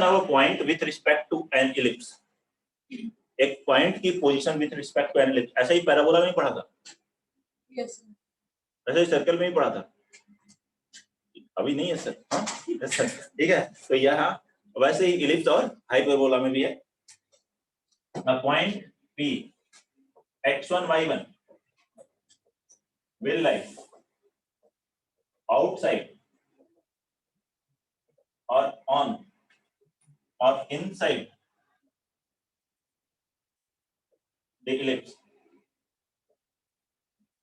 now a point with respect to an ellipse. एक point की position with respect to an ellipse, ऐसा ही parabola में पढ़ा था। यस ऐसा ही सर्कल में ही पढ़ा था, अभी नहीं है सर। हाँ सर, ठीक है। तो यहाँ वैसे ही इलिप्स और हाइपरबोला में भी है। Point P x1 y1 will lie outside or on or inside the ellipse.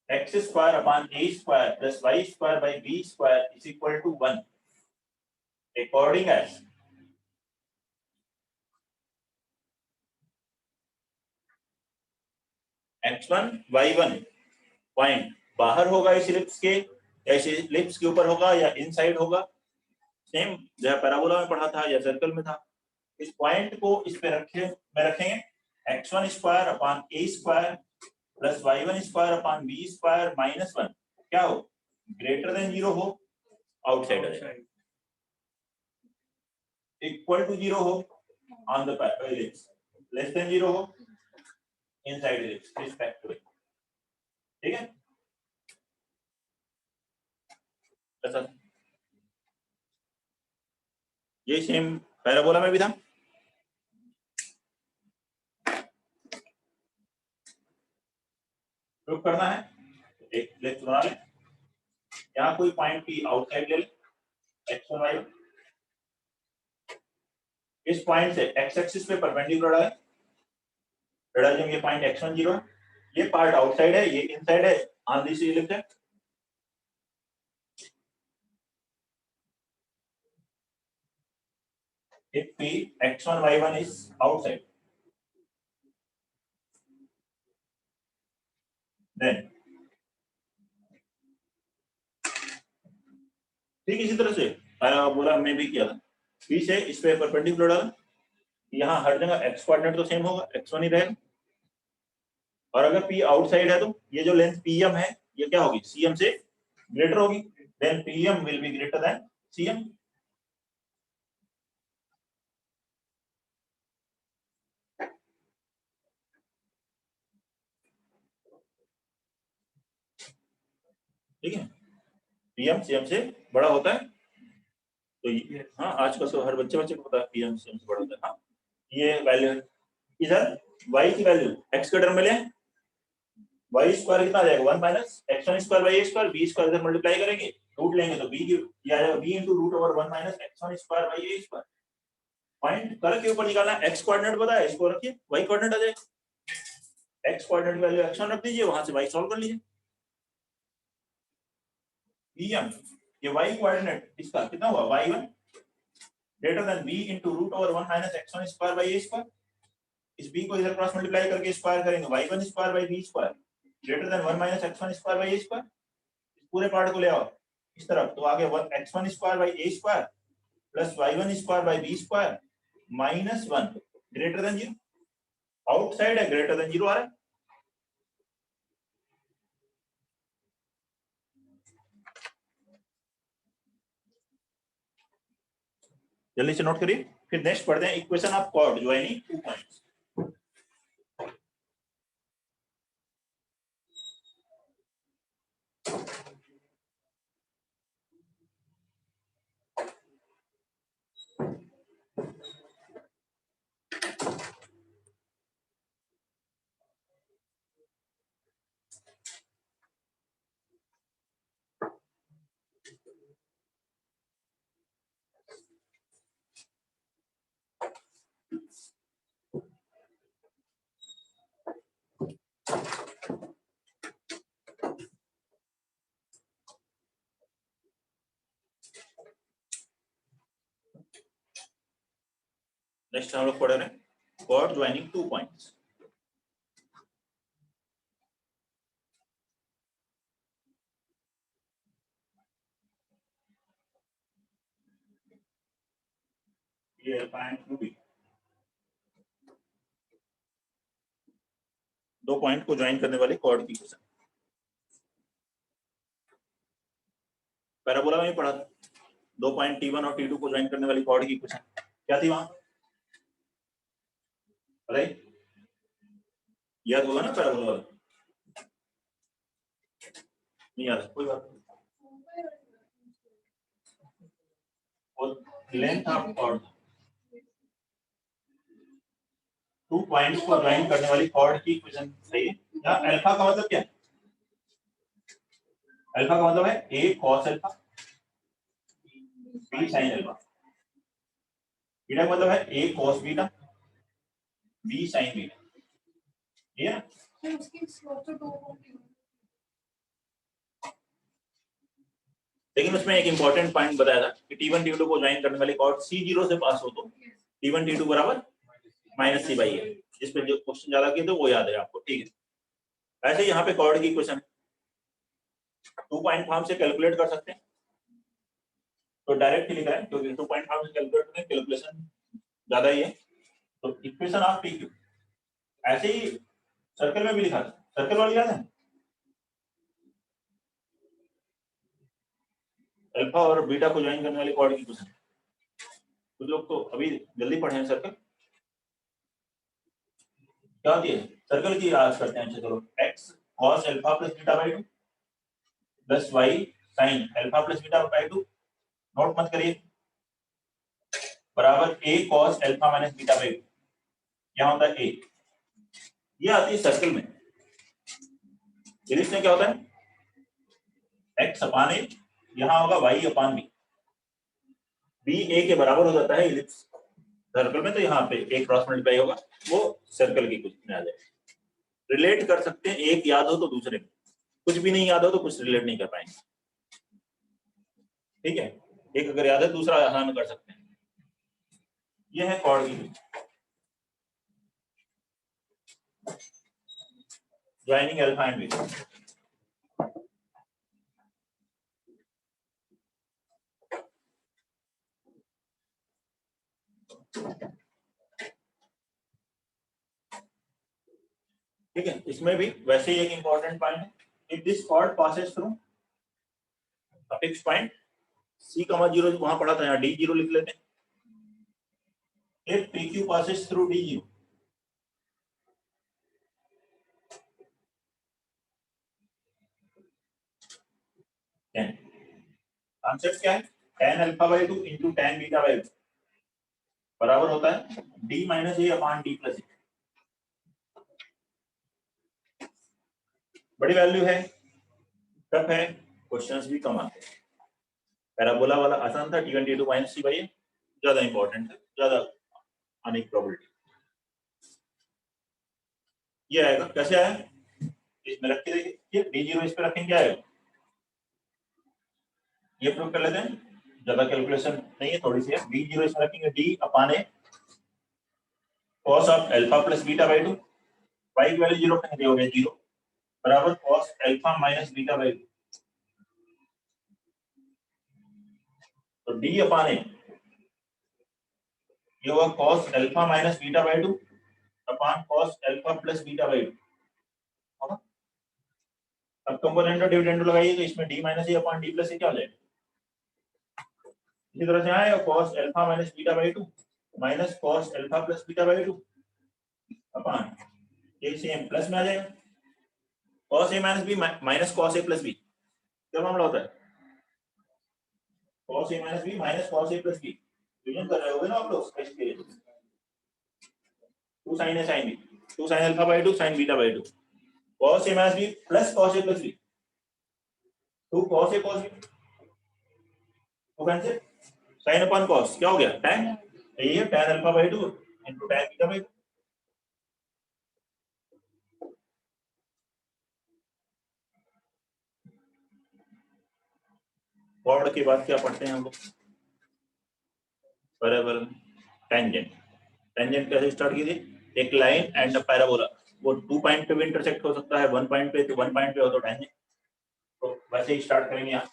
X square upon a square plus y square by b square is equal to 1 according as x1 y1 point बाहर होगा इस ellipse के, या इस ellipse के ऊपर होगा, या इनसाइड होगा। सेम जो पैराबोला में पढ़ा था या सर्कल में था। इस पॉइंट को इस पे रखेंगे x1 square upon a square plus y1 square upon b square minus 1 क्या हो, ग्रेटर देन 0 हो, आउटसाइड आ जाए, इक्वल टू 0 हो on the ellipse, less than 0 हो inside ellipse respect to it. ठीक है, ऐसा ये सेम पैराबोला में भी था। प्रूव करना है, एक लेफ्ट बना ले, यहाँ कोई पॉइंट P आउटसाइड ले ले, x1 y1, इस पॉइंट से x एक्सिस पे परपेंडिकुलर है, जब ये पॉइंट x1 0 है, ये पार्ट आउटसाइड है, ये इनसाइड है, ऑन दिस इलिप्स है। If P x1 y1 is outside, then ठीक इसी तरह से पैराबोला में भी किया था। P से इस पे परपेंडिकुलर डाला, यहाँ हर जगह x कोऑर्डिनेट तो सेम होगा, x1 ही रहेगा। और अगर P आउटसाइड है तो ये जो लेंथ PM है ये क्या होगी, CM से ग्रेटर होगी, then PM will be greater than CM। ठीक है, PM CM से बड़ा होता है, तो ये हाँ आजकल तो हर बच्चे को पता है PM CM से बड़ा होता है। हाँ ये वैल्यू है, इधर y की वैल्यू x के टर्म में ले, y स्क्वायर कितना आ जाएगा 1 minus x1 square by a square, b square इधर मल्टीप्लाई करेंगे, रूट लेंगे तो b की ये आ जाएगा b into root over 1 minus x1 square by a square. Point कर के ऊपर निकालना, x कोऑर्डिनेट पता है, इसको रखिए, y कोऑर्डिनेट आ जाएगा, x कोऑर्डिनेट वैल्यू x1 रख दीजिए, वहां से y सॉल्व कर लीजिए। pm ये y कोऑर्डिनेट इसका कितना हुआ y1 greater than b into root over 1 minus x1 square by a square. इस b को इधर क्रॉस मल्टीप्लाई करके स्क्वायर करेंगे, y1 square by b square greater than 1 minus x1 square by a square. इस पूरे पार्ट को ले आओ इस तरफ, तो आगे x1 square by a square plus y1 square by b square minus 1 greater than 0, outside है, ग्रेटर देन 0 आ रहा है। जल्दी से नोट करिए, फिर नेक्स्ट पढ़ते हैं equation of chord joining two points. Next हम लोग पढ़ रहे हैं कॉर्ड ज्वाइनिंग टू पॉइंट्स। ये पॉइंट टू बी, दो पॉइंट को ज्वाइन करने वाले कॉर्ड की इक्वेशन पैराबोला में पढ़ा था, दो पॉइंट T1 और T2 को ज्वाइन करने वाली कॉर्ड की इक्वेशन। क्या थी वहां, अरे याद होगा ना पैराबोला वाला, नहीं याद, कोई बात नहीं। और लेंथ ऑफ कॉर्ड, 2 पॉइंट्स को ज्वाइन करने वाली कॉर्ड की इक्वेशन सही है। यहाँ अल्फा का मतलब क्या है, अल्फा का मतलब है a cos alpha b sin alpha, beta का मतलब है a cos beta b sin beta, ठीक है। लेकिन उसमें एक इंपॉर्टेंट पॉइंट बताया था कि T1 T2 को ज्वाइन करने वाली कॉर्ड C0 से पास हो तो T1 T2 बराबर -C/a, जिस पे जो क्वेश्चन ज्यादा किए थे वो याद है आपको, ठीक है। ऐसे यहाँ पे कॉर्ड की इक्वेशन 2 पॉइंट फॉर्म से कैलकुलेट कर सकते हैं, तो डायरेक्ट ही लिखा है क्योंकि 2 पॉइंट फॉर्म से कैलकुलेट करें कैलकुलेशन ज्यादा ही है। तो इक्वेशन ऑफ PQ ऐसे ही सर्कल में भी लिखा था, सर्कल वाली याद है, अल्फा और बीटा को ज्वाइन करने वाली कॉर्ड की इक्वेशन। कुछ लोग तो अभी जल्दी पढ़े हैं सर्कल, क्या होती है सर्कल की, याद करते हैं। अच्छा चलो, x cos alpha plus beta by 2 plus y sin alpha plus beta by 2, note मत करिए, बराबर a cos alpha minus beta by 2, क्या होता है a, ये आती है सर्कल में। सीरीज में क्या होता है x अपान a, यहाँ होगा y upon b, b a के बराबर हो जाता है इलिप्स सर्कल में, तो यहाँ पे एक क्रॉस मल्टीप्लाई होगा, वो सर्कल की कुछ में आ जाएगा। रिलेट कर सकते हैं, एक याद हो तो दूसरे में, कुछ भी नहीं याद हो तो कुछ रिलेट नहीं कर पाएंगे, ठीक है। एक अगर याद है दूसरा आसान कर सकते हैं। ये है कॉर्ड की ज्वाइनिंग अल्फा एंड बीटा। ठीक है, इसमें भी वैसे ही एक इंपॉर्टेंट पॉइंट है, if this cord passes through a fix point C,0, वहां पढ़ा था, यहाँ D0 लिख लेते हैं। If PQ passes through D0, concept क्या है, tan alpha by 2 into tan beta by 2 बराबर होता है D माइनस ए अपान D प्लस ए। बड़ी वैल्यू है, टफ है, क्वेश्चंस भी कम आते हैं। पैराबोला वाला आसान था, T1 T2 माइनस C/a ज्यादा इंपॉर्टेंट है, ज्यादा आने की प्रोबेबिलिटी। ये आएगा, कैसे आया, इसमें रख के देखिए, D0 इस पे रखेंगे, क्या आएगा, ये प्रूव कर लेते हैं, ज्यादा कैलकुलेशन नहीं है, थोड़ी सी है। D0 इसमें रखेंगे D upon A cos of alpha plus beta by 2, y की वैल्यू 0 कहीं हो गया 0, बराबर cos alpha minus beta by 2, तो D अपान ए ये होगा cos alpha minus beta by 2 upon cos alpha plus beta by 2। अब कंपोनेंट और डिविडेंड लगाइए, तो इसमें D माइनस ए अपान D प्लस ए क्या हो जाएगा, इसी तरह से आएगा cos alpha minus beta by 2 minus cos alpha plus beta by 2 upon ये सेम प्लस में आ जाएगा, cos a minus B minus cos a plus B, क्या मामला होता है, cos a minus B minus cos a plus B, division कर रहे होगे ना आप लोग, इसके लिए 2 sin a sin b, 2 sin alpha by 2 sin beta by 2, cos a minus B plus cos a plus B, 2 cos a cos b, तो cancel, sin upon cos क्या हो गया tan, यही है tan alpha by 2 into tan beta by 2। Chord के बाद क्या पढ़ते हैं हम लोग, पैराबोला, टेंजेंट। टेंजेंट कैसे स्टार्ट की थी, एक लाइन एंड अ पैराबोला, वो 2 पॉइंट पे भी इंटरसेक्ट हो सकता है, 1 पॉइंट पे, तो 1 पॉइंट पे हो तो टेंजेंट, तो वैसे ही स्टार्ट करेंगे यहाँ,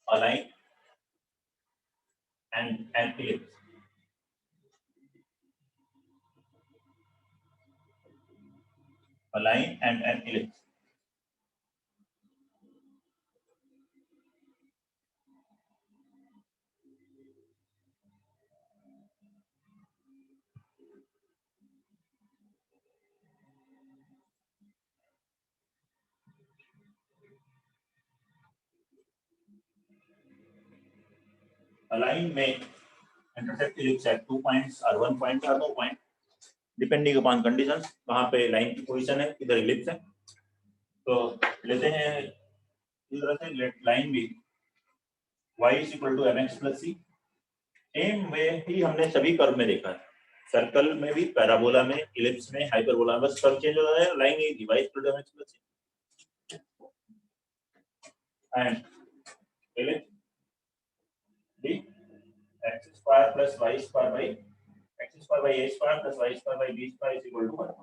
a line and an ellipse, a line and an ellipse, line may intersect ellipse at 2 points or 1 point or no point depending upon conditions. कहाँ पे लाइन की पोजीशन है, इधर इलिप्स है, तो लेते हैं इस तरह से लेट लाइन भी y is equal to mx plus c. Same way ही हमने सभी कर्व में देखा है, सर्कल में भी, पैराबोला में, इलिप्स में, हाइपरबोला में, बस कर्व चेंज हो रहा है, लाइन यही थी y is equal to mx plus c and ellipse b x square plus y square by x square by a square plus y square by b square is equal to 1.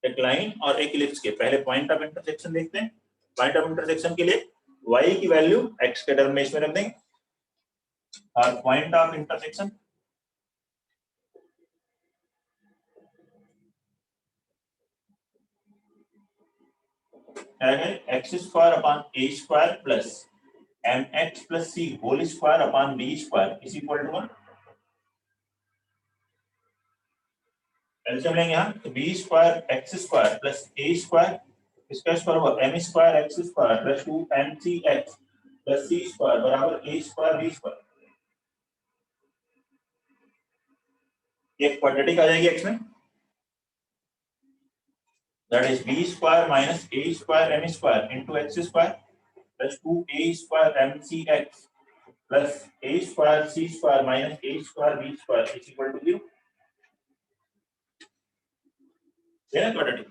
एक line और एक ellipse के पहले point of intersection देखते हैं. Point of intersection के लिए y की वैल्यू x के टर्म में इसमें रख देंगे और पॉइंट ऑफ इंटरसेक्शन है x square upon a square plus mx plus c whole square upon b square is equal to 1. LCM लेंगे यहाँ, तो b square x square plus a square, इसका स्क्वायर होगा m square x square plus 2mcx plus c square बराबर a square b square. ये quadratic आ जाएगी x में, that is b square minus a square m square into x square plus 2a square mcx plus a square c square minus a square b square is equal to 0. ये ना quadratic.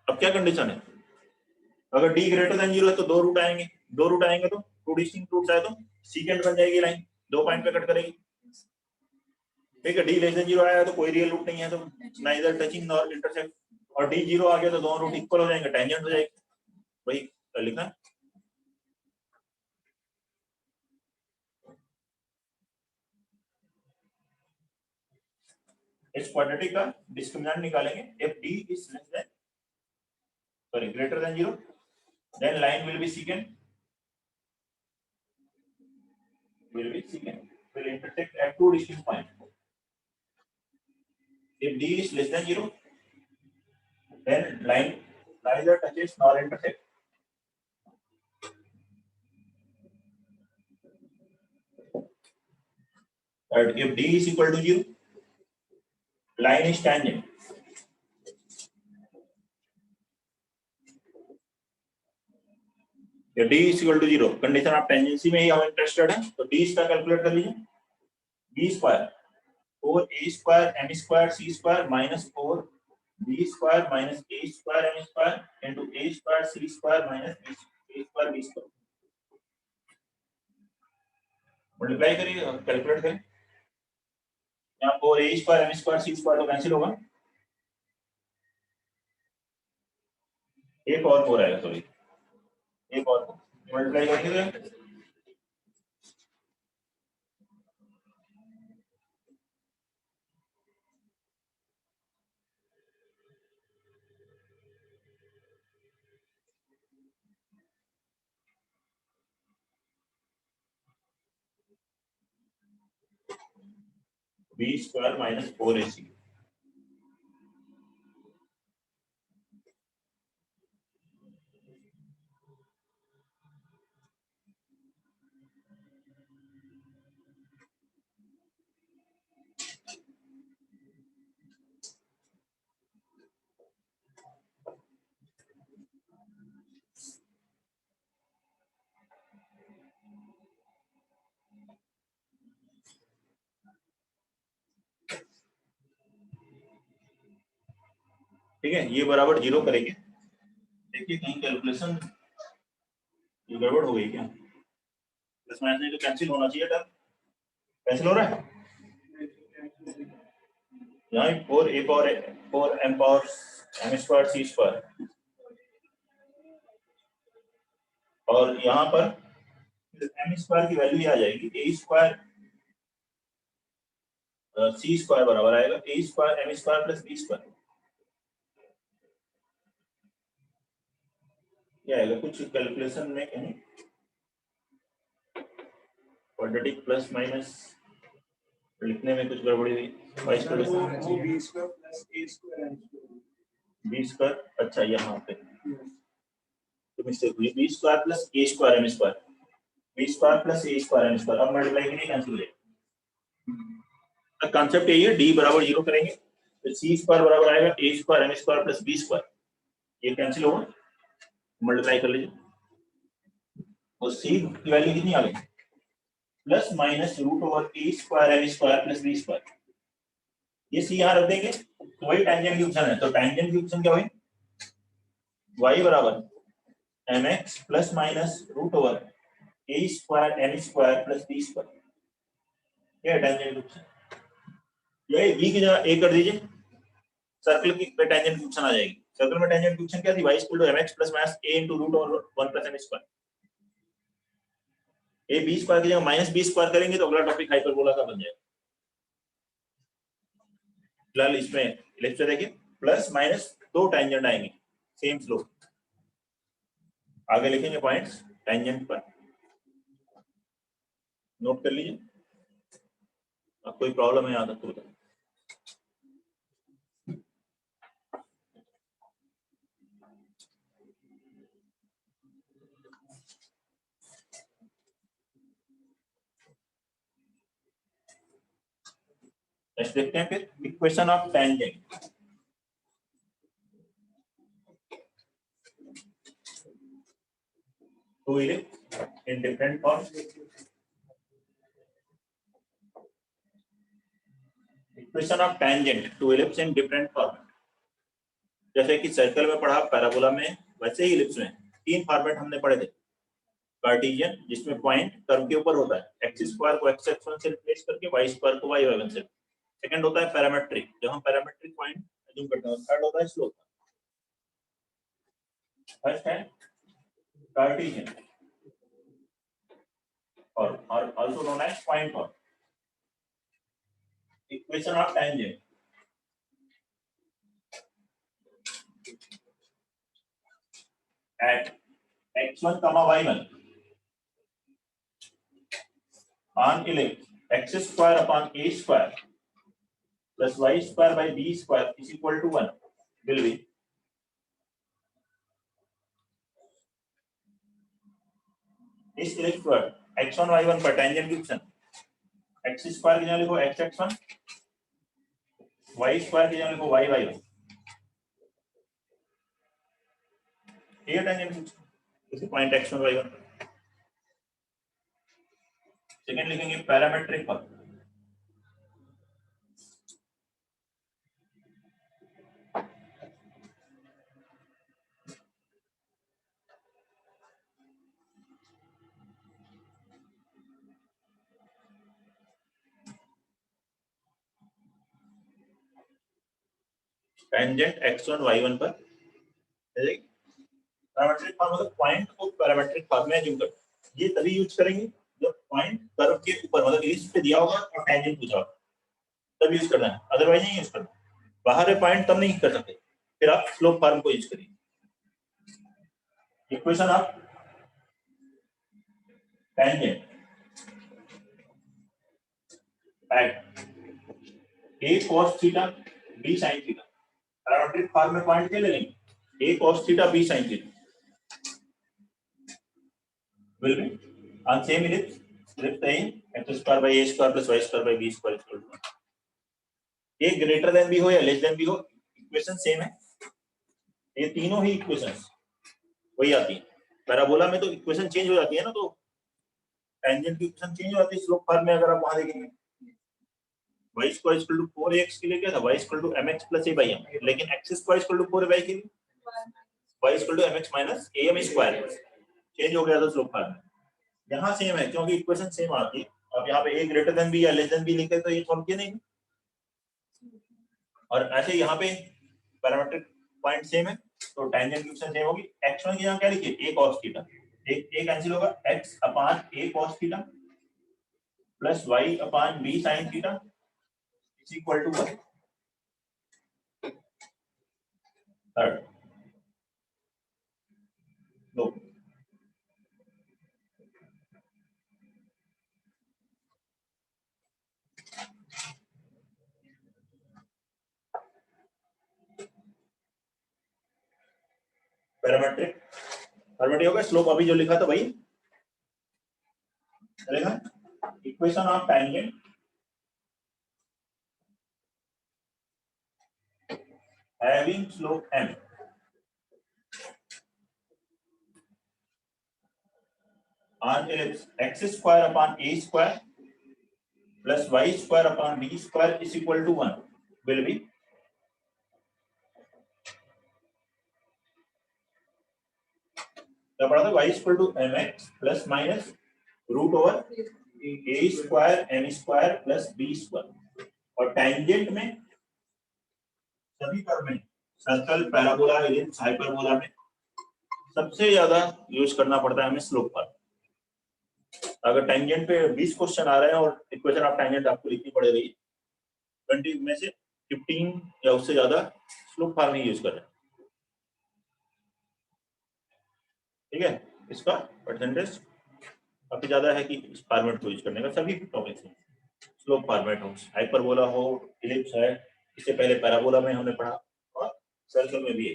अब क्या condition है, अगर d greater than 0 है तो दो root आएंगे, दो रूट आएंगे तो टू डिस्टिंक्ट रूट्स आए तो सीकेंट बन जाएगी लाइन, दो पॉइंट पे कट करेगी. ठीक है, d लेस देन 0 आया तो कोई रियल रूट नहीं है, तो नाइदर टचिंग नॉर इंटरसेक्ट, और d 0 आ गया तो दोनों रूट इक्वल हो जाएंगे, टेंजेंट हो जाएगी. वही लिखना. इस क्वाड्रेटिक का डिस्क्रिमिनेंट निकालेंगे, if d is less than greater than 0 then line will be secant, will intersect at two distinct points. If d is less than 0 then line neither touches nor intersect. And if d is equal to 0 line is tangent. If d is equal to 0 condition of tangency में ही हम interested हैं, तो d इसका calculate कर लीजिए, b square 4a square m square c square minus 4b square minus a square m square into a square c square minus a square b square. Multiply करिए और calculate करें. यहाँ 4a square m square c square तो cancel होगा, एक और 4 आएगा, sorry एक और मल्टीप्लाई करेंगे b स्क्वायर माइनस 4ac. ठीक है, ये बराबर 0 करेंगे. देखिए कहीं कैलकुलेशन गड़बड़ हो गई क्या, प्लस माइनस नहीं तो कैंसिल होना चाहिए था, कैंसिल हो रहा है. यहाँ 4a power 4m power m square c square और यहाँ पर m स्क्वायर की वैल्यू आ जाएगी a स्क्वायर c स्क्वायर बराबर आएगा a square m square plus b square. क्या आएगा, कुछ कैलकुलेशन में कहीं क्वाड्रेटिक प्लस माइनस लिखने में कुछ गड़बड़ी हुई. b स्क्वायर, अच्छा यहाँ पे मिस्टेक हुई, B square plus A square M square, B square plus A square M square, अब मल्टीप्लाई करेंगे कैंसिल हो जाएगा। कॉन्सेप्ट यही है, डी बराबर 0 करेंगे तो सी स्क्वायर बराबर आएगा A square M square plus B square, ये कैंसिल होगा, मल्टीप्लाई कर लीजिए और सी की वैल्यू कितनी आ गई plus minus root over A square M square plus B square, ये सी यहाँ रख देंगे तो वही टेंजेंट की ऑप्शन है, तो टेंजेंट की ऑप्शन क्या हुई y बराबर mx plus minus root over A square M square plus B square, ये टेंजेंट की ऑप्शन, ये बी की जगह ए कर दीजिए, सर्कल की पे टेंजेंट की ऑप्शन आ जाएगी, सर्कल में टेंजेंट की ऑप्शन क्या थी y equal to mx plus minus a into root over 1 plus m square, A B square की जगह माइनस बी स्क्वायर करेंगे तो अगला टॉपिक हाइपरबोला का बन जाएगा। फिलहाल इसमें लेक्चर देखिए, प्लस माइनस दो टेंजेंट आएंगे सेम स्लोप, आगे लिखेंगे पॉइंट्स टेंजेंट पर, नोट कर लीजिए, अब कोई प्रॉब्लम है यहाँ तक तो बताइए। नेक्स्ट देखते हैं फिर equation of tangent, to ellipse in different form, equation of tangent to ellipse in different format, जैसे कि सर्कल में पढ़ा, पैराबोला में, वैसे ही इलिप्स में तीन फॉर्मेट हमने पढ़े थे, कार्टेशियन जिसमें पॉइंट कर्व के ऊपर होता है, एक्स स्क्वायर को एक्स एक्स1 से रिप्लेस करके वाई स्क्वायर को वाई वाई1 से, सेकंड होता है पैरामेट्रिक जब हम पैरामेट्रिक पॉइंट अज्यूम करते हैं, थर्ड होता है स्लोप। फर्स्ट है कार्टेशियन और also known as point form, equation of tangent at x1 y1 on ellipse x square upon a square plus y square by b square is equal to 1 will be इस ellipse पर x1 y1 पर tangent की option x square की जगह लिखो x x1, y square की जगह लिखो y y1, ये टेंजेंट की ऑप्शन इसी पॉइंट x1 y1। सेकंड लिखेंगे पैरामेट्रिक पर, टेंजेंट x1 y1 पर, पैरामेट्रिक फॉर्म मतलब पॉइंट को पैरामेट्रिक फॉर्म में अज्यूम कर, ये तभी यूज करेंगे जब पॉइंट कर्व के ऊपर मतलब इलिप्स पे दिया होगा और टेंजेंट पूछा होगा, तब यूज करना है, अदरवाइज नहीं यूज करना, बाहर है पॉइंट तब नहीं कर सकते, फिर आप स्लोप फॉर्म को यूज करिए। Equation of tangent at a cos theta b sin theta, parametric form में पॉइंट क्या ले लेंगे a cos theta b sin theta will be on same ellipse, ellipse है x square by a square plus y square by b square equal to 1, a greater than b हो या less than b हो, equation same है, ये तीनों ही equations वही आती है, पैराबोला में तो इक्वेशन चेंज हो जाती है ना, तो टेंजेंट की इक्वेशन चेंज हो जाती है स्लोप फॉर्म में, अगर आप वहां देखेंगे y square equal to 4ax के लिए क्या था y equal to mx plus a by m, लेकिन x square equal to 4y के लिए y equal to mx minus am square, change हो गया था स्लोप फॉर्म में, यहाँ सेम है क्योंकि इक्वेशन सेम आती है, अब यहाँ पे a ग्रेटर देन b या लेस देन b लिखे तो ये सॉल्व किया नहीं, और ऐसे यहाँ पे पैरामेट्रिक पॉइंट सेम है तो टेंजेंट की इक्वेशन सेम होगी, x1 की जगह क्या लिखिए a cos थीटा, एक कैंसिल होगा, x upon a cos theta plus y upon b sin theta is equal to 1, third लो पैरामेट्रिक फॉर्मेट होगा, स्लोप अभी जो लिखा था वही चलेगा। Equation of tangent having slope m on ellipse x square upon a square plus y square upon b square is equal to 1 will be क्या पढ़ा था, y equal to mx plus minus root over a square m square plus b square. और tangent में सभी curve में circle, parabola, ellipse, hyperbola में सबसे ज्यादा यूज करना पड़ता है हमें स्लोप पर। अगर टैंजेंट पे 20 क्वेश्चन आ रहे हैं और इक्वेशन ऑफ टैंजेंट आपको लिखनी पड़ रही है, 20 में से 15 या उससे ज्यादा स्लोप फार्मूला यूज कर रहे हैं। ठीक है, इसका परसेंटेज काफी ज्यादा है कि इस फॉर्मेट को यूज करने का सभी टॉपिक्स में। स्लोप फॉर्मेट हो, हाइपरबोला हो, इलिप्स है, इससे पहले पैराबोला में हमने पढ़ा, और सर्कल में भी है।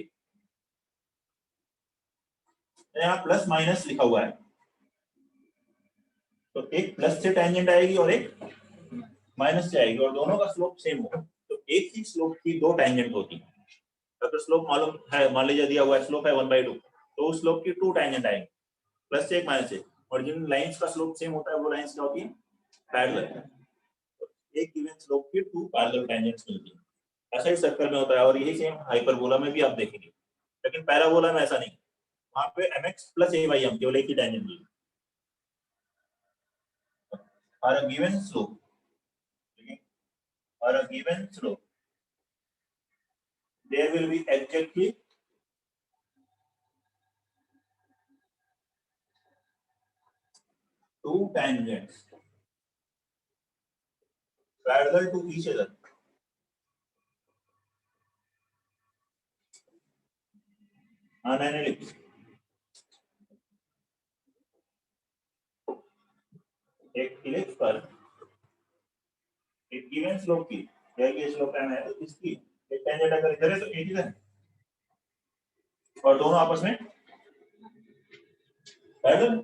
यहाँ प्लस माइनस लिखा हुआ है, तो एक प्लस से टैंजेंट आएगी और एक माइनस से आएगी, और दोनों का स्लोप सेम हो तो एक ही स्लोप की दो टैंजेंट होती है। अगर स्लोप मालूम है, मान लीजिए दिया हुआ है स्लोप है 1/2, तो उस स्लोप की 2 टैंजेंट आएंगे, प्लस से एक माइनस से, और जिन लाइंस का स्लोप सेम होता है वो लाइंस क्या होती है, पैरेलल। एक गिवन स्लोप की 2 पैरेलल टैंजेंट्स मिलती है। ऐसा ही सर्कल में होता है, और यही सेम हाइपरबोला में भी आप देखेंगे। लेकिन पैराबोला में ऐसा नहीं, वहां पे mx प्लस a/m केवल एक ही टैंजेंट मिलेगी। और अ गिवन स्लोप, और a given slope there will be exactly 2 tangents parallel to each other on an ellipse। एक इलिप्स पर एक गिवन स्लोप की, ये स्लोप m है, तो इसकी एक टेंजेंट अगर इधर है तो एक इधर है, और दोनों आपस में पैरेलल।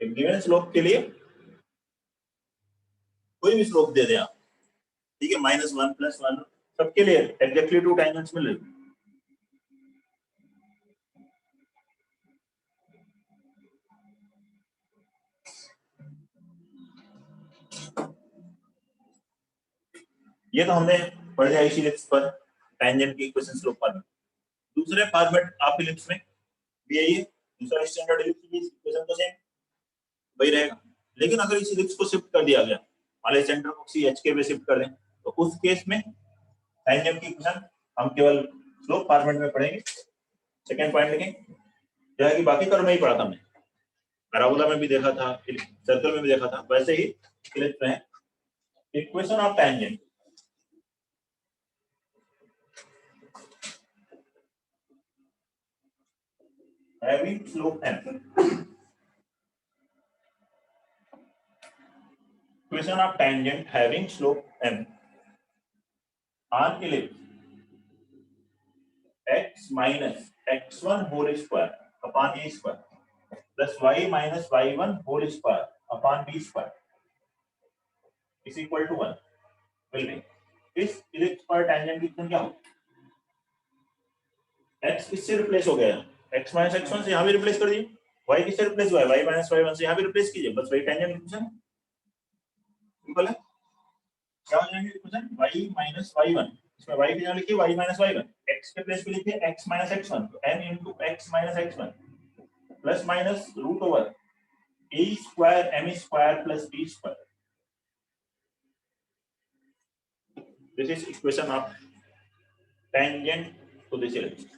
एक गिवन स्लोप के लिए कोई भी स्लोप दे दें आप, ठीक है, -1 +1, सबके लिए एग्जैक्टली 2 टैंजेंट्स मिल रही। ये तो हमने पढ़ लिया इसी इलिप्स पर टैंजेंट की इक्वेशन स्लोप फॉर्मेट। दूसरे फॉर्मेट आप इलिप्स में भी यही है, दूसरा स्टैंडर्ड इलिप्स की इक्वेशन तो सेम वही रहेगा। लेकिन अगर इस इलिप्स को शिफ्ट कर दिया गया, मान लीजिए सेंटर को किसी एच के पे शिफ्ट कर दें, तो उस केस में टैंजेंट की इक्वेशन हम केवल स्लोप फॉर्मेट में पढ़ेंगे। सेकंड पॉइंट लिखें, जो है कि बाकी कर्व में ही पढ़ा था हमने, पैराबोला में भी देखा था, सर्कल में भी देखा था, वैसे ही इलिप्स में equation of tangent having slope m, equation of tangent having slope m on ellipse x minus x1 whole square upon a square plus y minus y1 whole square upon b square is equal to 1 will be। इस ellipse पर tangent की equation क्या हो, x इससे replace हो गया, x minus x1 से यहाँ भी रिप्लेस कर दिए, y किससे रिप्लेस हुआ है, y minus y1 से यहाँ भी रिप्लेस कीजिए, बस वही tangent इक्वेशन सिंपल है। क्या हो जाएंगे इक्वेशन, y minus y1, इसमें y की जगह लिखिए y minus y1, x के प्लेस पे लिखिए x minus x1, तो m into x minus x1 plus minus root over a square m square plus b square. This is equation of tangent to this ellipse।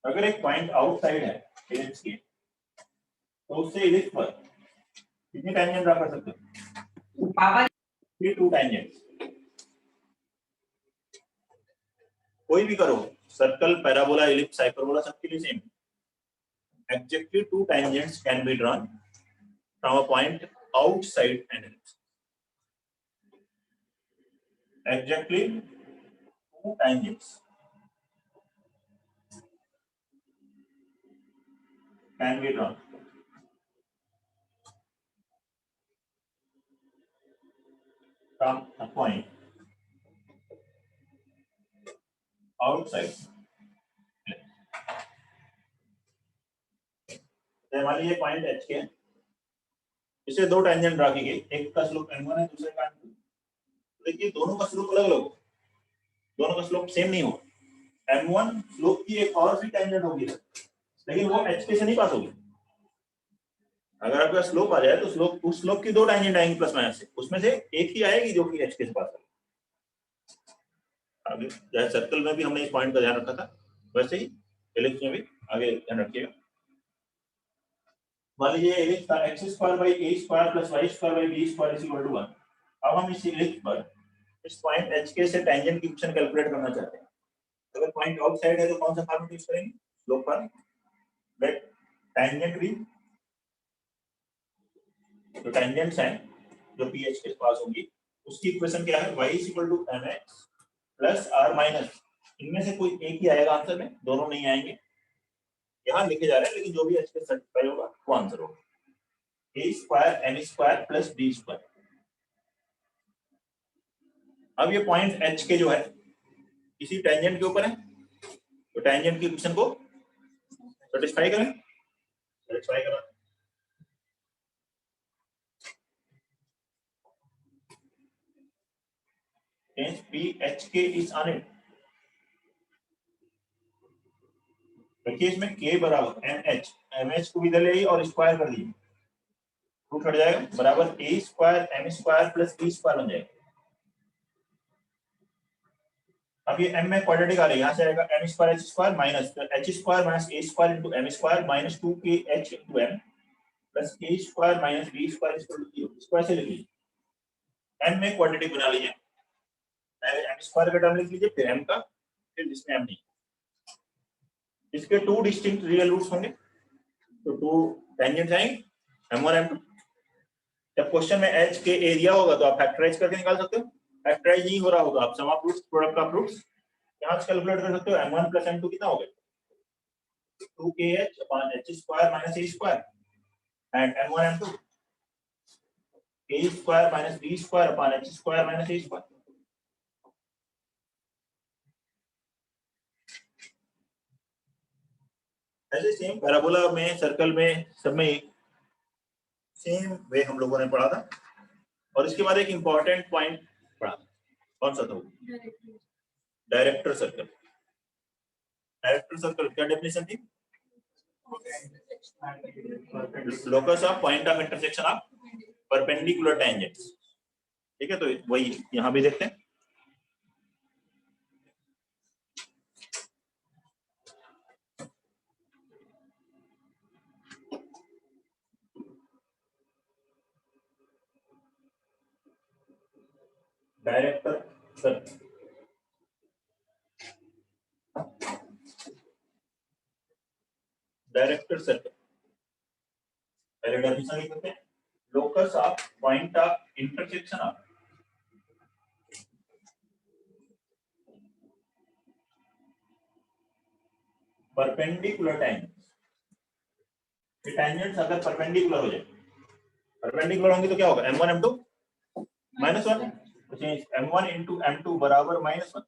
अगर एक point outside है ellipse के, तो उससे ellipse पर कितने tangent draw कर सकते हैं, 2 टैंजेंट्स। कोई भी करो, सर्कल, पैराबोला, इलिप्स, हाइपरबोला, सबके लिए same. exactly two tangents can be drawn from a point outside an ellipse. Exactly two tangents can be drawn from a point outside. मान लीजिए पॉइंट एच के, इसे दो टेंजेंट ड्रा की गई, एक का स्लोप m1 है, दूसरे का m2। देखिए दोनों का स्लोप अलग अलग हो, दोनों का स्लोप सेम नहीं हो। m1 स्लोप की एक और भी टेंजेंट होगी, लेकिन वो h के से नहीं पास होगी। अगर आपका स्लोप आ जाए तो स्लोप, उस स्लोप की दो टेंजेंट आएंगी प्लस माइनस से, उसमें से एक ही आएगी जो कि h के से पास होगी। आगे जैसे सर्कल में भी हमने इस पॉइंट का ध्यान रखा था, वैसे ही एलिप्स में भी आगे ध्यान रखिएगा। मान लीजिए एलिप्स का x square by a square plus y square by b square is equal to 1। अब हम इस एलिप्स पर इस पॉइंट h के से टेंजेंट की इक्वेशन कैलकुलेट करना चाहते हैं। अगर पॉइंट आउटसाइड है तो कौन सा फॉर्मूला यूज करेंगे? स्लोप पर लेट टेंजेंट भी, जो टेंजेंट्स हैं जो ph के पास होंगी, उसकी इक्वेशन क्या है? y is equal to mx plus r minus, इनमें से कोई एक ही आएगा आंसर में, दोनों नहीं आएंगे। यहाँ लिखे जा रहे हैं, लेकिन जो भी h के सर्टिफाई होगा वो आंसर होगा। a square m square plus b square. अब ये पॉइंट h के जो है इसी टेंजेंट के ऊपर है, तो टेंजेंट की इक्वेशन को सेटिस्फाई करें, सेटिस्फाई करा। Hence PHK is on it। देखिए इसमें K बराबर MH, MH को इधर ले आइए और स्क्वायर कर दीजिए, रूट कट जाएगा, बराबर A square M square plus B square बन जाएगा। अब ये M में क्वाड्रेटिक आ रही है, यहाँ से आएगा M square H square minus H square minus A square into M square minus 2KH into M plus K square minus B square equal to 0। Square से लिख लीजिए, M में क्वाड्रेटिक बना लीजिए, पहले M स्क्वायर का टर्म लिख लीजिए, फिर M का, फिर जिसमें M नहीं। इसके टू डिस्टिंक्ट रियल रूट्स होंगे, तो टू टेंजेंट्स आएंगे m1 m2। जब क्वेश्चन में h के एरिया होगा तो आप फैक्टराइज करके निकाल सकते हो, फैक्टराइज नहीं हो रहा होगा आप sum of roots, product of roots यहां से कैलकुलेट कर सकते हो। m1 प्लस m2 कितना हो गया? 2kh upon h square minus a square and m1 m2 a square minus b square upon h square minus a square. ऐसे same parabola में, सर्कल में, सब में सेम वे हम लोगों ने पढ़ा था। और इसके बाद एक इंपॉर्टेंट पॉइंट पढ़ा था, कौन सा था? Director circle. डायरेक्टर सर्कल क्या डेफिनेशन थी? Locus of point of intersection of perpendicular tangents. ठीक है, तो वही यहां भी देखते हैं। डायरेक्टर सर्कल, डायरेक्टर सर्कल पहले डेफिनेशन लिख देते हैं। Locus of point of intersection of perpendicular tangents. ये टेंजेंट्स अगर परपेंडिकुलर हो जाए, परपेंडिकुलर होंगे तो क्या होगा? m1 m2 -1, m1 into m2 बराबर -1।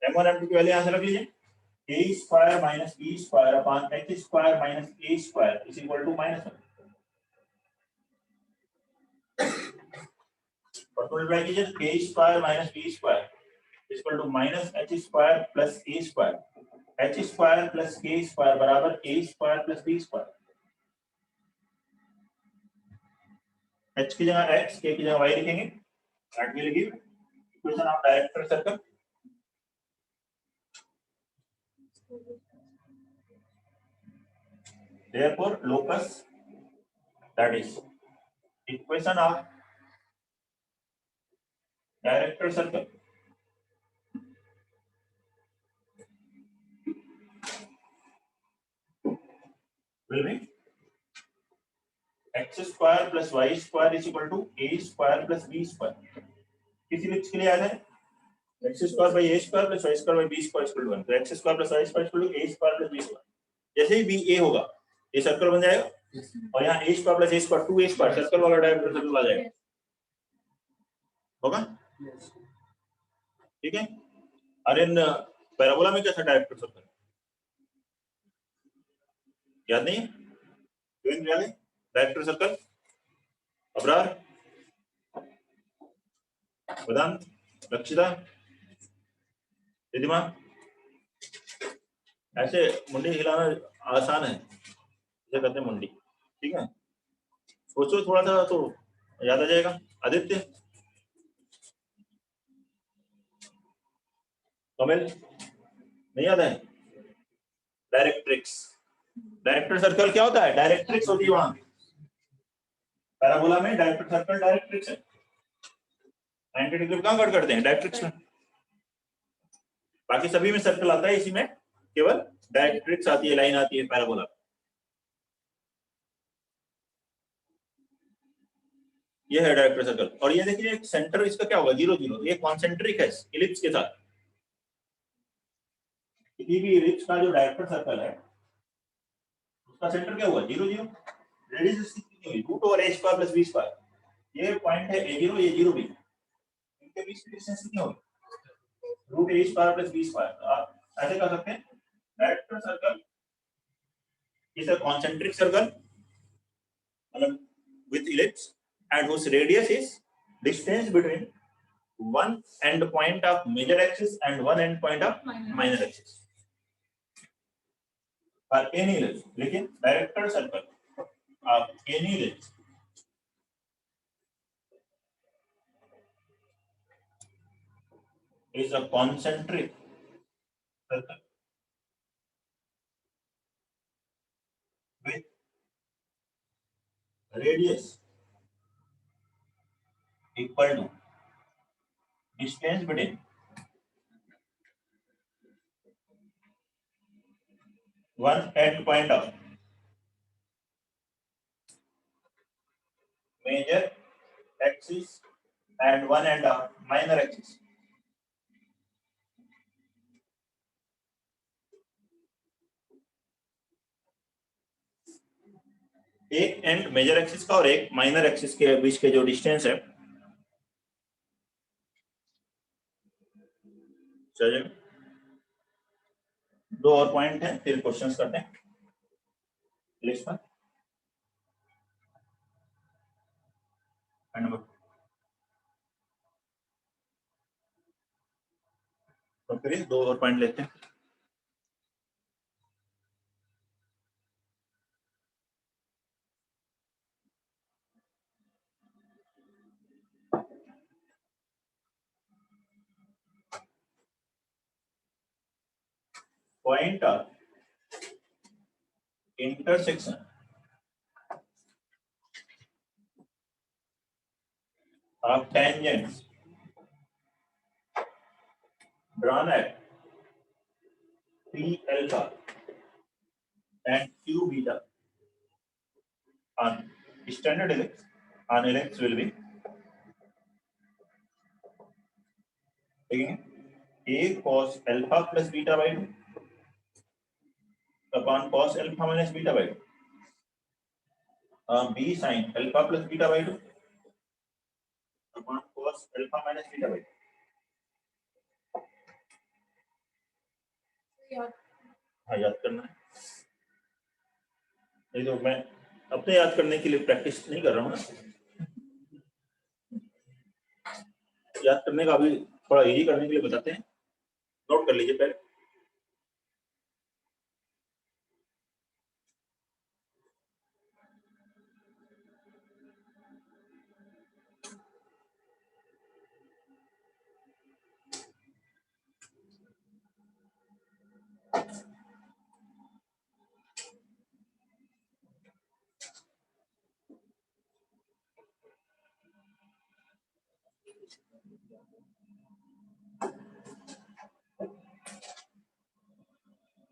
m1 m2 की वैल्यू यहां से रख लीजिए, a square minus b square upon h square minus a square is equal to -1। और मल्टीप्लाई कीजिए, k square minus b square is equal to minus h square plus a square, h square plus k square बराबर a square plus b square. h की जगह x, k की जगह y लिखेंगे, that will give equation of director circle. Therefore locus, that is equation of director circle will be x square plus y square is equal to a square plus b square। किसी lips के लिए याद है x square by a square plus y square by b square is equal to 1। तो x square plus y square is equal to a square plus b square। जैसे ही b a होगा ये circle बन जाएगा और यहाँ a square plus a square 2a square circle वाला diameter circle आ जाएगा, होगा ठीक है। और इन पैराबोला में क्या था डायरेक्टर सर्कल, याद नहीं है? डायरेक्टर सर्कल अबरार वेदांत रक्षिता रिधिमा, ऐसे मुंडी हिलाना आसान है, इसे कहते हैं मुंडी, ठीक है। सोचो थोड़ा सा तो याद आ जाएगा। आदित्य, कमल, नहीं याद है? डायरेक्ट्रिक्स, डायरेक्टर सर्कल क्या होता है? डायरेक्ट्रिक्स होती है वहां पैराबोला में। डायरेक्टर सर्कल डायरेक्ट्रिक्स है। 90 डिग्री कहां कट करते हैं? डायरेक्ट्रिक्स में। बाकी सभी में सर्कल आता है, इसी में केवल डायरेक्ट्रिक्स आती है, लाइन आती है पैराबोला। ये है डायरेक्टर सर्कल। और ये देखिए एक सेंटर इसका क्या होगा? 0 0। ये कॉन्सेंट्रिक है इलिप्स के साथ। किसी भी इलिप्स का जो डायरेक्टर सर्कल है उसका सेंटर क्या हुआ? 0 0। रेडियस कितनी हुई? Root over a square plus b square. ये पॉइंट है a0, ये 0 b, इनके बीच की डिस्टेंस कितनी होगी? Root a square plus b square. आप ऐसे कर सकते हैं director circle is a concentric circle with ellipse and whose radius is distance between one end point of major axis and one end point of minor axis। और any ellipse, लेकिन director circle of any ellipse is a concentric circle with radius equal to distance between one end point of major axis and one end of minor axis। एक and major axis का और एक minor axis के बीच के जो distance है, चलिए दो और पॉइंट हैं, फिर क्वेश्चंस करते हैं लिस्ट पर। नंबर तो फिर दो और पॉइंट लेते हैं। Point of intersection of tangents drawn at P alpha and Q beta on standard ellipse, on ellipse will be A cos alpha plus beta by 2 upon cos alpha minus beta by 2, B sin alpha plus beta by 2 upon cos alpha minus beta by 2। हाँ याद करना है, नहीं तो मैं अपने याद करने के लिए प्रैक्टिस नहीं कर रहा हूँ ना, याद करने का अभी थोड़ा इजी करने के लिए बताते हैं, नोट कर लीजिए पहले।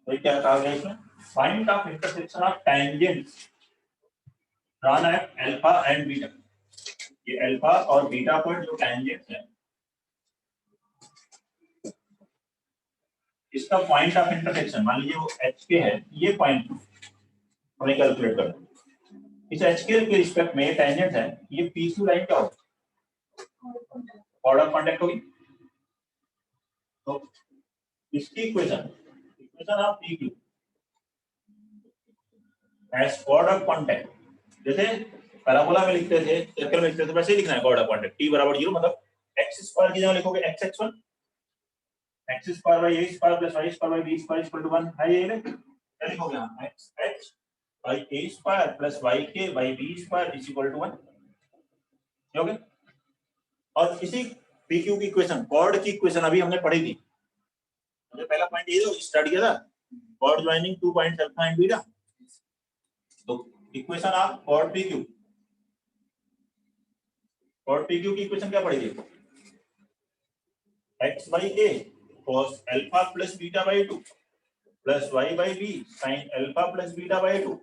तो क्या कहा गया इसमें? Find of intersection of tangents drawn at alpha and beta. ये अल्फा और बीटा पर जो tangents है इसका पॉइंट ऑफ इंटरसेक्शन, मान लीजिए वो एच के है, ये पॉइंट हमें कैलकुलेट करना है। इस एच के रिस्पेक्ट में टेंजेंट है, ये पी क्यू लाइन क्या होगा, ऑर्डर ऑफ कांटेक्ट होगी। तो इसकी equation of P Q as chord of contact, जैसे पैराबोला में लिखते थे, सर्कल में लिखते थे, वैसे ही लिखना है कॉर्ड ऑफ कांटेक्ट। टी बराबर 0 मतलब एक्स स्क्वायर की जगह लिखोगे X X 1 X square by A square plus Y square by B square equal to 1 है। ये क्या लिखोगे हम, X H by A square plus Y K by B square is equal to 1। Okay, और इसी पी क्यू की equation, chord की equation अभी हमने पढ़ी थी। हमने पहला पॉइंट ये जो स्टार्ट किया था, chord joining 2 points alpha and beta. तो equation of chord P Q, chord P Q की इक्वेशन क्या पढ़ी थी, x by a cos alpha plus beta by 2 plus y by b sin alpha plus beta by 2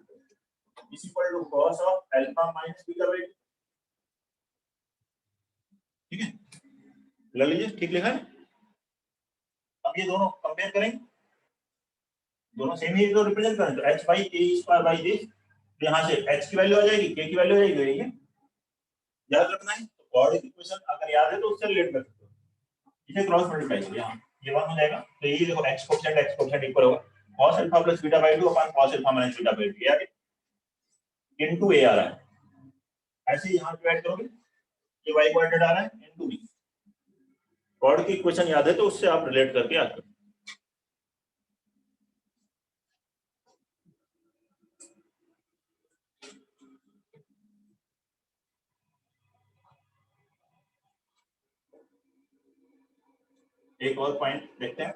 is equal to cos of alpha minus beta by 2। ठीक है, लग लीजिए, ठीक लिखा है। अब ये दोनों कंपेयर करेंगे, दोनों सेम ही तो रिप्रेजेंट करें, तो h by a square by this, तो यहाँ से h की वैल्यू आ जाएगी, k की वैल्यू आ जाएगी, ये याद रखना है। तो कॉर्डिक इक्वेशन अगर याद है तो उससे रिलेट कर सकते हो, इसे क्रॉस मल्टीप्लाई करो, यहाँ ये 1 हो जाएगा, तो ये देखो x कोएफिशिएंट इक्वल होगा cos alpha plus beta by 2 upon cos alpha minus beta by 2, यार इनटू a आ रहा है। ऐसे यहां पे ऐड करोगे, ये y कोऑर्डिनेट आ रहा है इनटू b। कॉर्ड की इक्वेशन याद है तो उससे आप रिलेट करके आ सकते हो। एक और पॉइंट देखते हैं,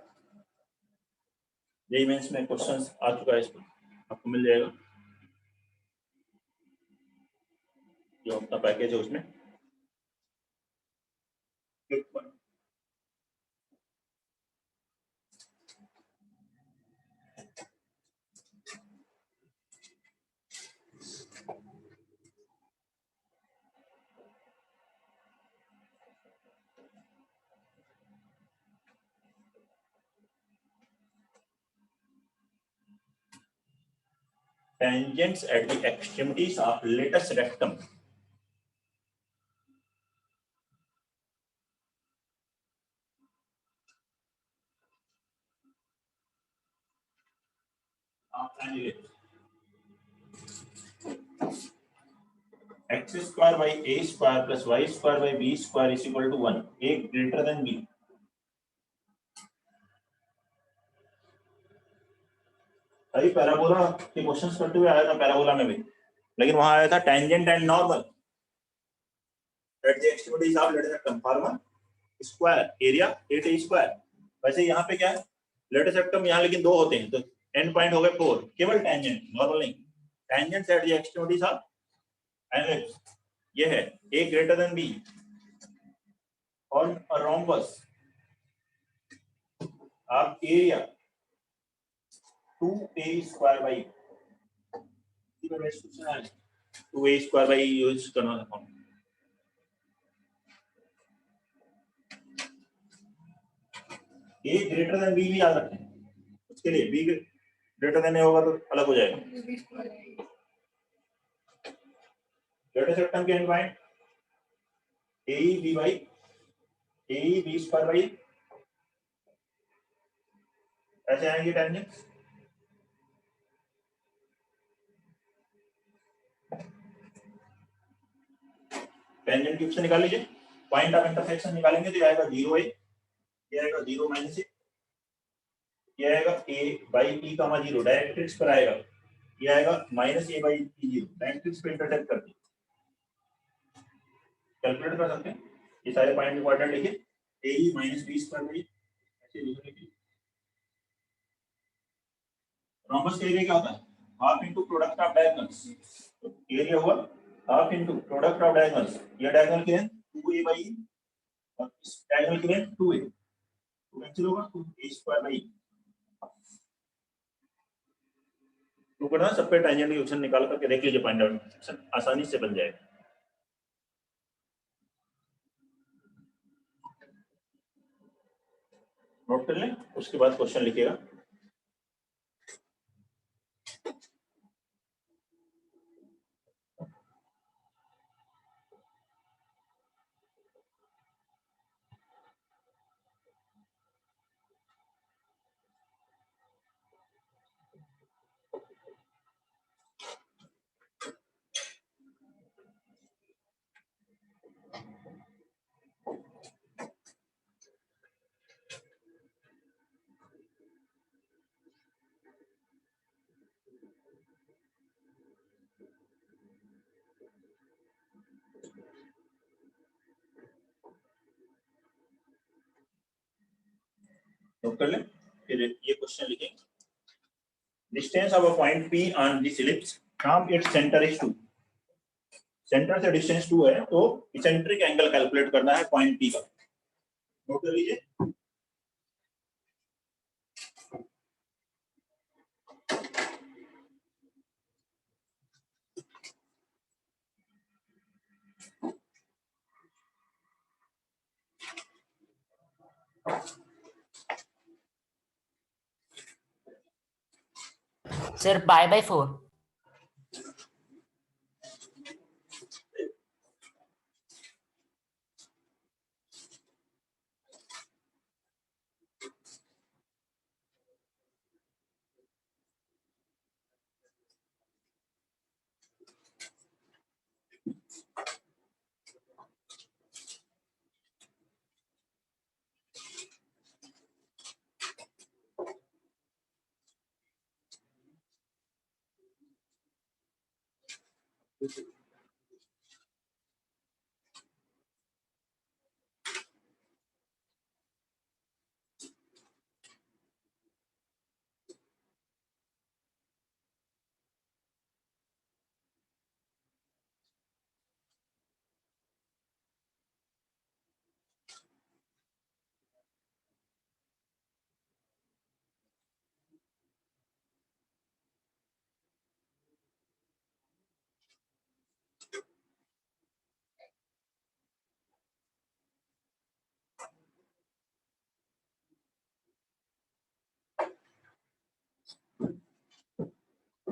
जेईई मेंस में क्वेश्चंस आ चुका है, इसको आपको मिल जाएगा जो अपना पैकेज है उसमें। Tangents at the extremities of latus rectum of an ellipse x square by a square plus y square by b square is equal to 1, a greater than b। अभी पैराबोला के क्वेश्चंस करते हुए आया था parabola में भी, लेकिन वहां आया था tangent and normal at the extremities of latus rectum form square area 8a square. वैसे यहाँ पे क्या है, लेटस रेक्टम यहाँ लेकिन दो होते हैं, तो एंड पॉइंट हो गए 4, केवल टेंजेंट, नॉर्मल नहीं। Tangents at the extremities of ellipse, ये है a greater than b on a rhombus of area 2a square by 2a square by use करना था। a ग्रेटर देन b भी याद रखें, उसके लिए b ग्रेटर देन a होगा तो अलग हो जाएगा। लेटस रेक्टम के and point AE b square by, ऐसे आएंगे टेंजेंट्स। टेंजेंट क्यूब से निकाल लीजिए, पॉइंट ऑफ इंटरसेक्शन निकालेंगे तो ये आएगा 0a, ये आएगा 0 माइनस a, ये आएगा a बाई p कमा 0 डायरेक्ट्रिक्स पर आएगा, ये आएगा minus a by p 0 directrix पे इंटरसेक्ट करके कैलकुलेट कर सकते हैं। ये सारे पॉइंट इंपॉर्टेंट लिखिए, a minus b square by, ऐसे लिख लीजिए। रोमस का एरिया क्या होता है, half into product of diagonals, तो एरिया हुआ half into product of diagonals, ये डायगोनल की लेंथ 2a बाई और इस डायगोनल की लेंथ 2a, तो कैंसिल होगा 2a स्क्वायर बाई। टू करना, सब पे टेंजेंट की क्वेश्चन निकाल करके देख लीजिए, फाइंड आउट आसानी से बन जाएगा। नोट कर लें, उसके बाद क्वेश्चन लिखिएगा। नोट कर लें, फिर ये क्वेश्चन लिखेंगे। Distance of a point P on this ellipse from its centre is 2। Centre से डिस्टेंस 2 है, तो इसेंट्रिक एंगल कैलकुलेट करना है पॉइंट P का। नोट कर लीजिए। सर π/4।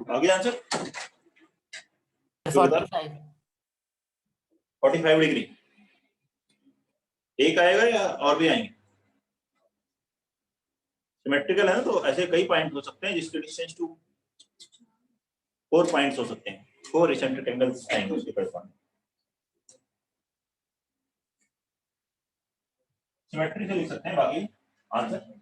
आगे आंसर 45। 45 डिग्री एक आएगा या और भी आएंगे? सिमेट्रिकल है ना, तो ऐसे कई पॉइंट हो सकते हैं जिसके डिस्टेंस टू 4 पॉइंट्स हो सकते हैं, 4 इसेंट्रिक एंगल्स आएंगे उसके करस्पॉन्डिंग। सिमेट्री से लिख सकते हैं बाकी आंसर।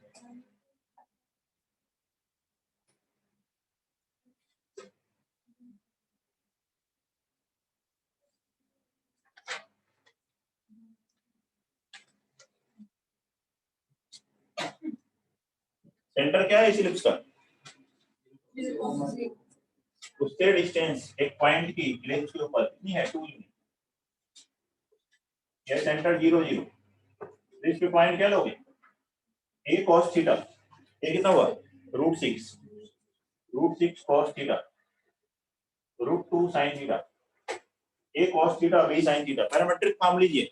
सेंटर क्या है इस इलिप्स का? उसके डिस्टेंस एक पॉइंट की इलिप्स के ऊपर कितनी है? 2 यूनिट। ये सेंटर 0 0, तो इस पे पॉइंट क्या लोगे? a cos थीटा, ये कितना हुआ? √6, √6 cos theta, √2 sin theta, a cos theta b sin theta, parametric form लीजिए।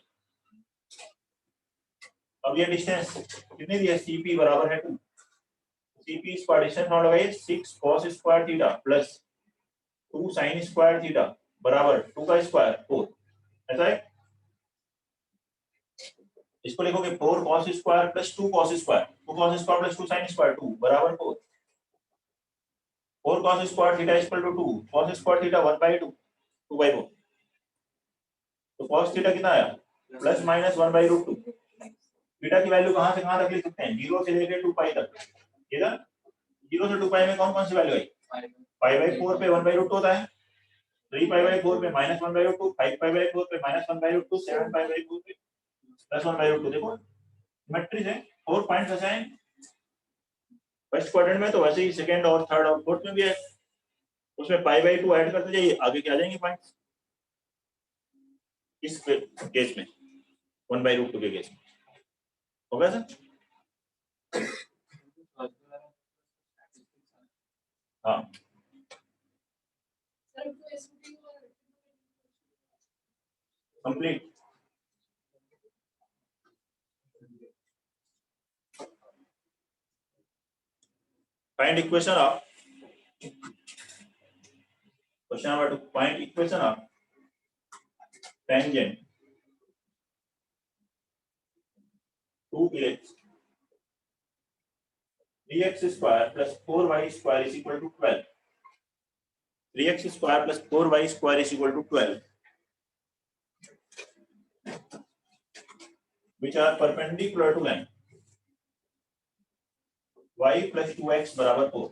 अब ये डिस्टेंस कितनी दी है? CP बराबर है 2। CP स्क्वायर डिस्टेंस फॉर्म लगाइए, 6 cos square theta plus 2 sin square theta बराबर 2 का स्क्वायर 4। ऐसा है, इसको लिखोगे 4 cos square plus 2 cos square, 2 cos square plus 2 sin square 2 बराबर 4। 4 cos square theta equal to 2 cos square theta 1/2, 2/4। तो cos थीटा कितना आया? Plus minus 1/√2। थीटा की वैल्यू कहां से कहां तक लिख सकते हैं? 0 से लेकर 2π तक। इधर 0 से 2π में कौन कौन सी वैल्यू आई? π/4 पे 1/√2 होता है, 3π/4 पे -1/√2, 5π/4 पे -1/√2, 7π/4 पे +1/√2। देखो सिमेट्री से 4 पॉइंट्स ऐसे हैं फर्स्ट क्वाड्रेंट में, तो वैसे ही सेकंड और थर्ड और फोर्थ में भी है। उसमें π/2 ऐड करते जाइए, आगे क्या आ जाएंगे पॉइंट्स। इस केस में 1/√2 के केस में होगा सर। हाँ Find equation of question number 2. Find equation of tangent to ellipse 3x square plus 4y square is equal to 12. 3x square plus 4y square is equal to 12, which are perpendicular to line y plus 2x बराबर 4.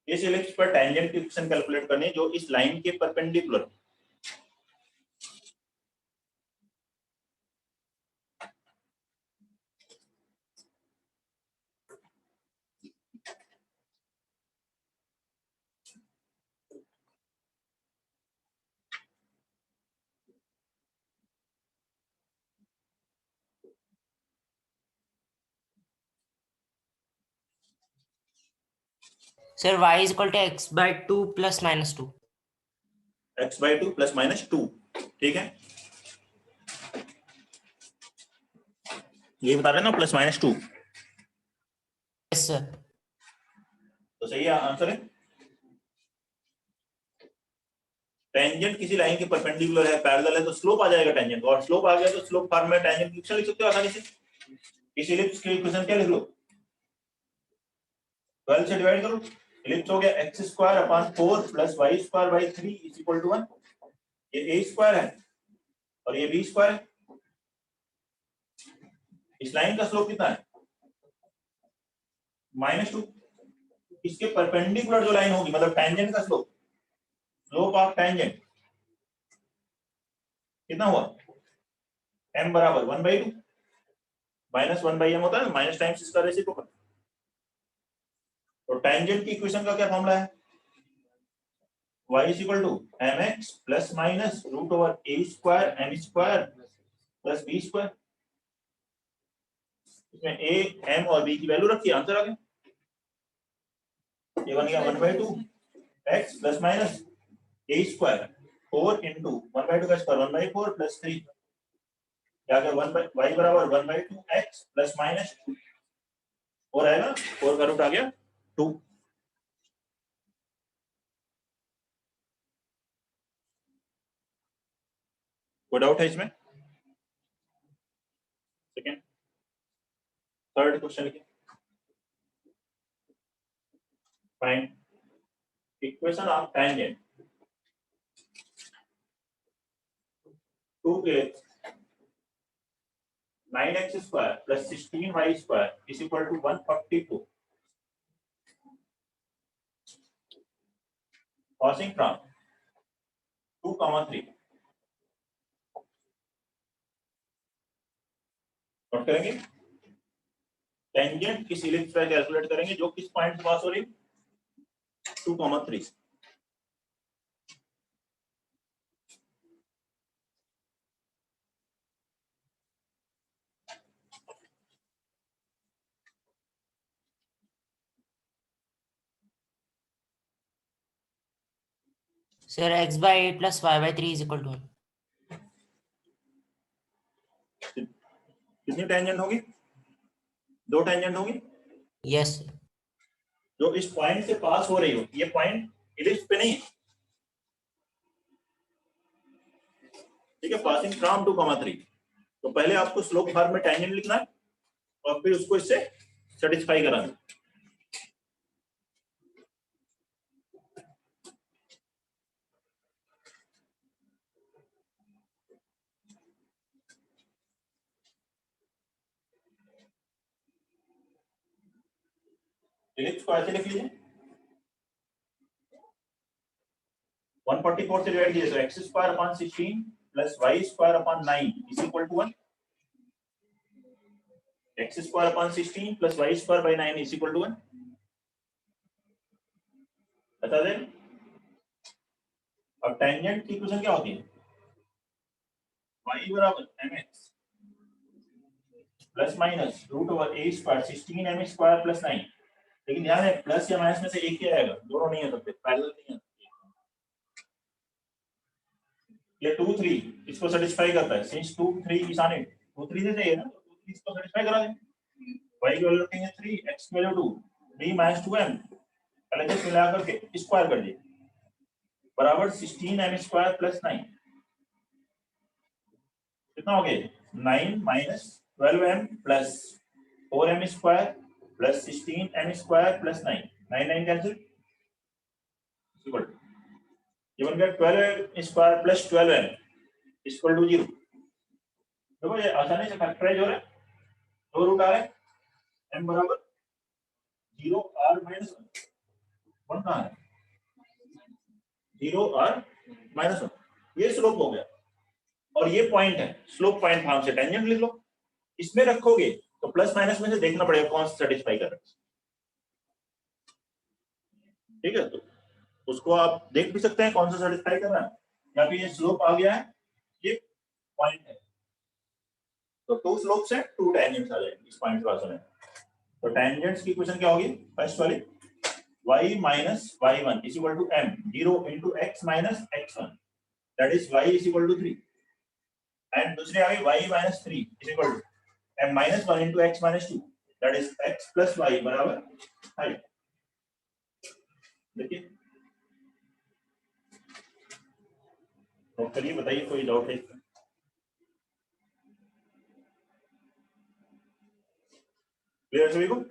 इस ellipse पर tangent की equation calculate करनी जो इस line के perpendicular. Sir y is equal to x/2 plus minus 2. x/2 plus minus 2. ठीक है, ये बता रहे ना प्लस माइनस 2. Yes sir. तो सही है आंसर है. टेंजेंट किसी लाइन के परपेंडिकुलर है, पैरेलल है, तो स्लोप आ जाएगा टेंजेंट, और स्लोप आ गया तो स्लोप फॉर्म में टेंजेंट की इक्वेशन लिख सकते हो आसानी से. इस इलिप्स की इक्वेशन क्या लिख लो, 12 से डिवाइड करो. इलिप्स हो गया x square upon 4 plus y square by 3 is equal to 1. ये a स्क्वायर है और ये b स्क्वायर है. इस लाइन का स्लोप कितना है, -2. इसके परपेंडिकुलर जो लाइन होगी, मतलब टेंजेंट का स्लोप, स्लोप ऑफ टेंजेंट कितना हुआ, m बराबर 1/2. -1/m होता है माइनस टाइम्स इसका रेसिप्रोकल. तो टेंजेंट की इक्वेशन का क्या फॉर्मूला है, y is equal to mx plus minus root over a square m square plus b square. इसमें a m और b की वैल्यू रखी, आंसर आ गया. ये बन गया 1/2 x plus minus a square 4 into 1/2 का स्क्वायर 1/4 प्लस 3 क्या गया, 1 y बराबर 1/2 x प्लस माइनस 2 और आएगा 4 का रूट आ गया 2. कोई डाउट है इसमें. सेकंड थर्ड क्वेश्चन लिखिए. Find equation of tangent to ellipse 9x square plus 16y square is equal to 142. Passing from 2, 3. Note करेंगे, टेंजेंट किस इलिप्स पर कैलकुलेट करेंगे जो किस पॉइंट से पास हो रही, 2, 3. सर x/8 प्लस y/3 इज इक्वल टू 1. कितनी टेंजेंट होगी, 2 टेंजेंट होगी. यस. जो इस पॉइंट से पास हो रही हो, ये पॉइंट इलिप्स पे नहीं है, ठीक है. Passing from 2, 3. तो पहले आपको स्लोप फॉर्म में टेंजेंट लिखना है और फिर उसको इससे सेटिस्फाई कराना है. इलिप्स को ऐसे लिख लीजिए, 144 से डिवाइड कीजिए तो x square upon 16 plus y square upon 9 is equal to 1. x square upon 16 plus y square by 9 is equal to 1. बता दें. अब टेंजेंट की इक्वेशन क्या होती है, y बराबर mx plus minus root over a square 16m square plus 9. लेकिन ध्यान है प्लस या माइनस में से एक ही आएगा, दोनों नहीं हो सकते, पैरेलल नहीं है. ये 2, 3 इसको सेटिस्फाई करता है, सिंस 2, 3 इज ऑन इट. 2, 3 से चाहिए ना, तो 2, 3 इसको सेटिस्फाई करा दें. y की वैल्यू रखेंगे 3, x की value 2, b minus 2m, LHS मिला करके स्क्वायर कर दिए बराबर 16m स्क्वायर प्लस 9। कितना हो गया? 9 minus 12m plus 4m square plus 16m square plus 9, 9 9 cancel, equal ये बन गया 12m square plus 12m equal to 0। देखो ये आसानी से फैक्टराइज हो रहा है, दो रूट आ रहे हैं, m बराबर 0 r माइनस 1 कहाँ है? 0 r माइनस 1, ये स्लोप हो गया और ये पॉइंट है, स्लोप पॉइंट फॉर्म से टेंजेंट लिख लो। इसमें रखोगे तो प्लस माइनस में से देखना पड़ेगा कौन सा सेटिस्फाई कर रहा है, ठीक है? तो उसको आप देख भी सकते हैं कौन सा सेटिस्फाई कर रहा है, या फिर ये स्लोप आ गया है, ये पॉइंट है, तो टू स्लोप्स है, टू टेंजेंट्स आ जाएंगे इस पॉइंट के पास में। तो टेंजेंट्स की इक्वेशन क्या होगी? फर्स्ट वाली y minus y1 is equal to m 0 into x minus x1, that is y is equal to 3, and दूसरी आ गई y minus 3 is equal to m minus 1 into x minus 2, that is x plus y बराबर 5। देखिए note करिए, बताइए कोई doubt है इसमें? Clear सभी को?